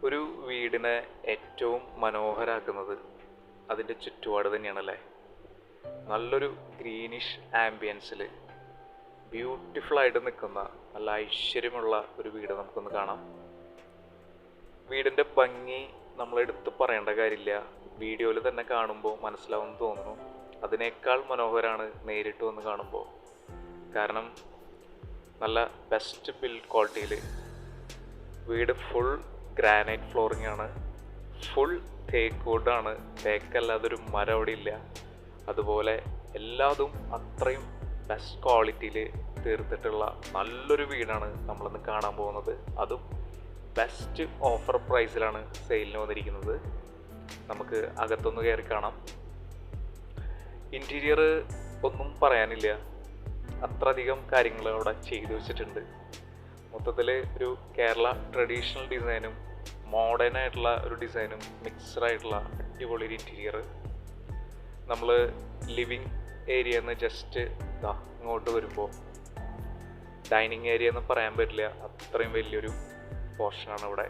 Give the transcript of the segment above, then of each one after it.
ഒരു വീടിനെ ഏറ്റവും മനോഹരാക്കുന്നത് അതിൻ്റെ ചുറ്റുപാട് തന്നെയാണല്ലേ. നല്ലൊരു ഗ്രീനിഷ് ആംബിയൻസിൽ ബ്യൂട്ടിഫുള്ളായിട്ട് നിൽക്കുന്ന നല്ല ഐശ്വര്യമുള്ള ഒരു വീട് നമുക്കൊന്ന് കാണാം. വീടിൻ്റെ ഭംഗി നമ്മളെടുത്ത് പറയേണ്ട കാര്യമില്ല, വീഡിയോയിൽ തന്നെ കാണുമ്പോൾ മനസ്സിലാവുമെന്ന് തോന്നുന്നു. അതിനേക്കാൾ മനോഹരമാണ് നേരിട്ട് വന്ന് കാണുമ്പോൾ. കാരണം നല്ല ബെസ്റ്റ് ബിൽഡ് ക്വാളിറ്റിയിൽ വീട് ഫുൾ ഗ്രാനൈറ്റ് ഫ്ലോറിംഗ് ആണ്, ഫുൾ തേക്ക് വുഡാണ്, തേക്കല്ലാതൊരു മരം അവിടെ ഇല്ല. അതുപോലെ എല്ലാതും അത്രയും ബെസ്റ്റ് ക്വാളിറ്റിയിൽ തീർത്തിട്ടുള്ള നല്ലൊരു വീടാണ് നമ്മളിന്ന് കാണാൻ പോകുന്നത്. അതും ബെസ്റ്റ് ഓഫർ പ്രൈസിലാണ് സെയിലിന് വന്നിരിക്കുന്നത്. നമുക്ക് അകത്തൊന്ന് കയറി കാണാം. ഇൻറ്റീരിയർ ഒന്നും പറയാനില്ല, അത്രയധികം കാര്യങ്ങൾ അവിടെ ചെയ്തു വെച്ചിട്ടുണ്ട്. മൊത്തത്തിൽ ഒരു കേരള ട്രഡീഷണൽ ഡിസൈനും മോഡേൺ ആയിട്ടുള്ള ഒരു ഡിസൈനും മിക്സ്ഡായിട്ടുള്ള അടിപൊളി ഒരു ഇൻറ്റീരിയർ. നമ്മൾ ലിവിങ് ഏരിയ എന്ന് ജസ്റ്റ് ഇങ്ങോട്ട് വരുമ്പോൾ ഡൈനിങ് ഏരിയ എന്ന് പറയാൻ പറ്റില്ല, അത്രയും വലിയൊരു പോർഷനാണ് ഇവിടെ.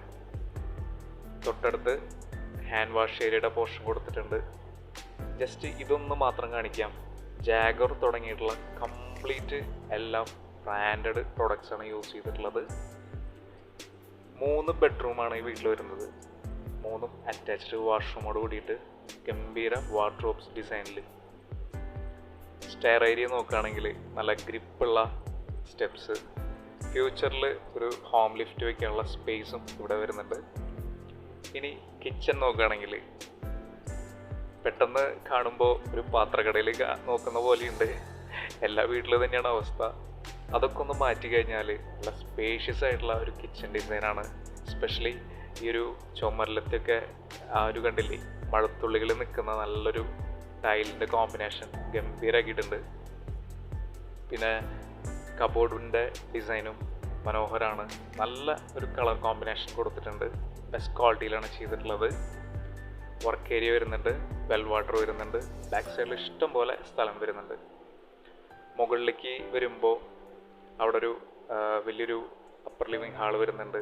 തൊട്ടടുത്ത് ഹാൻഡ് വാഷ് ഏരിയയുടെ പോർഷൻ കൊടുത്തിട്ടുണ്ട്. ജസ്റ്റ് ഇതൊന്ന് മാത്രം കാണിക്കാം. ജാഗർ തുടങ്ങിയിട്ടുള്ള കംപ്ലീറ്റ് എല്ലാം ബ്രാൻഡഡ് പ്രൊഡക്ട്സാണ് യൂസ് ചെയ്തിട്ടുള്ളത്. 3 ബെഡ്റൂമാണ് ഈ വീട്ടിൽ വരുന്നത്. 3 അറ്റാച്ച്ഡ് വാഷ്റൂമോട് കൂടിയിട്ട് ഗംഭീര വാർഡ്രോബ്സ് ഡിസൈനിൽ. സ്റ്റെയർ ഏരിയ നോക്കുകയാണെങ്കിൽ നല്ല ഗ്രിപ്പുള്ള സ്റ്റെപ്സ്. ഫ്യൂച്ചറിൽ ഒരു ഹോം ലിഫ്റ്റ് വയ്ക്കാനുള്ള സ്പേസും ഇവിടെ വരുന്നുണ്ട്. ഇനി കിച്ചൺ നോക്കുകയാണെങ്കിൽ പെട്ടെന്ന് കാണുമ്പോൾ ഒരു പാത്രക്കടയിൽ നോക്കുന്ന പോലെയുണ്ട്. എല്ലാ വീട്ടിലും തന്നെയാണ് അവസ്ഥ. അതൊക്കെ ഒന്ന് മാറ്റി കഴിഞ്ഞാൽ നല്ല സ്പേഷ്യസ് ആയിട്ടുള്ള ഒരു കിച്ചൺ ഡിസൈനാണ്. എസ്പെഷ്യലി ഈ ഒരു ചുമരിലത്തൊക്കെ ആ ഒരു കണ്ടില്ലേ, മഴത്തുള്ളികൾ നിൽക്കുന്ന നല്ലൊരു ടൈലിൻ്റെ കോമ്പിനേഷൻ ഗംഭീരമാക്കിയിട്ടുണ്ട്. പിന്നെ കബോർഡിൻ്റെ ഡിസൈനും മനോഹരമാണ്. നല്ല ഒരു കളർ കോമ്പിനേഷൻ കൊടുത്തിട്ടുണ്ട്. ബെസ്റ്റ് ക്വാളിറ്റിയിലാണ് ചെയ്തിട്ടുള്ളത്. വർക്ക് ഏരിയ വരുന്നുണ്ട്, വെൽ വാട്ടർ വരുന്നുണ്ട്. ബാക്ക് സൈഡിൽ ഇഷ്ടം പോലെ സ്ഥലം വരുന്നുണ്ട്. മുകളിലേക്ക് വരുമ്പോൾ അവിടെ ഒരു വലിയൊരു അപ്പർ ലിവിങ് ഹാൾ വരുന്നുണ്ട്.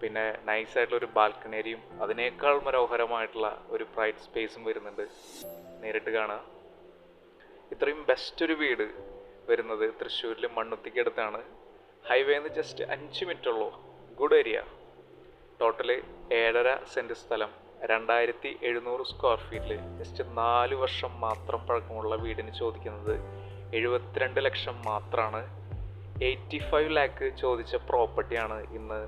പിന്നെ നൈസായിട്ടുള്ളൊരു ബാൽക്കണി ഏരിയയും അതിനേക്കാൾ മനോഹരമായിട്ടുള്ള ഒരു പ്രൈവറ്റ് സ്പേസും വരുന്നുണ്ട്. നേരിട്ട് കാണുക. ഇത്രയും ബെസ്റ്റ് ഒരു വീട് വരുന്നത് തൃശ്ശൂരിൽ മണ്ണുത്തിക്കടുത്താണ്. ഹൈവേന്ന് ജസ്റ്റ് 5 മിനിറ്റ് ഉള്ളൂ. Good area. ടോട്ടല് 7.5 സെൻറ്റ് സ്ഥലം, 2700 സ്ക്വയർ ഫീറ്റിൽ ജസ്റ്റ് 4 വർഷം മാത്രം പഴക്കമുള്ള വീടിന് ചോദിക്കുന്നത് 72 ലക്ഷം മാത്രമാണ്. 85 ലാക്ക് ചോദിച്ച പ്രോപ്പർട്ടിയാണ് ഇന്ന്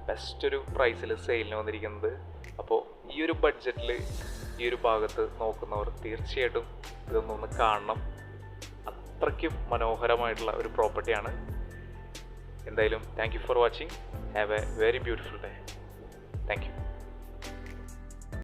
ബെസ്റ്റ് ഒരു പ്രൈസിൽ സെയിലിന് വന്നിരിക്കുന്നത്. അപ്പോൾ ഈ ഒരു ബഡ്ജറ്റിൽ ഈ ഒരു ഭാഗത്ത് നോക്കുന്നവർ തീർച്ചയായിട്ടും ഇതൊന്നൊന്ന് കാണണം. അത്രയ്ക്കും മനോഹരമായിട്ടുള്ള ഒരു പ്രോപ്പർട്ടിയാണ്. എന്തായാലും thank you for watching. Have A very beautiful day. Thank you.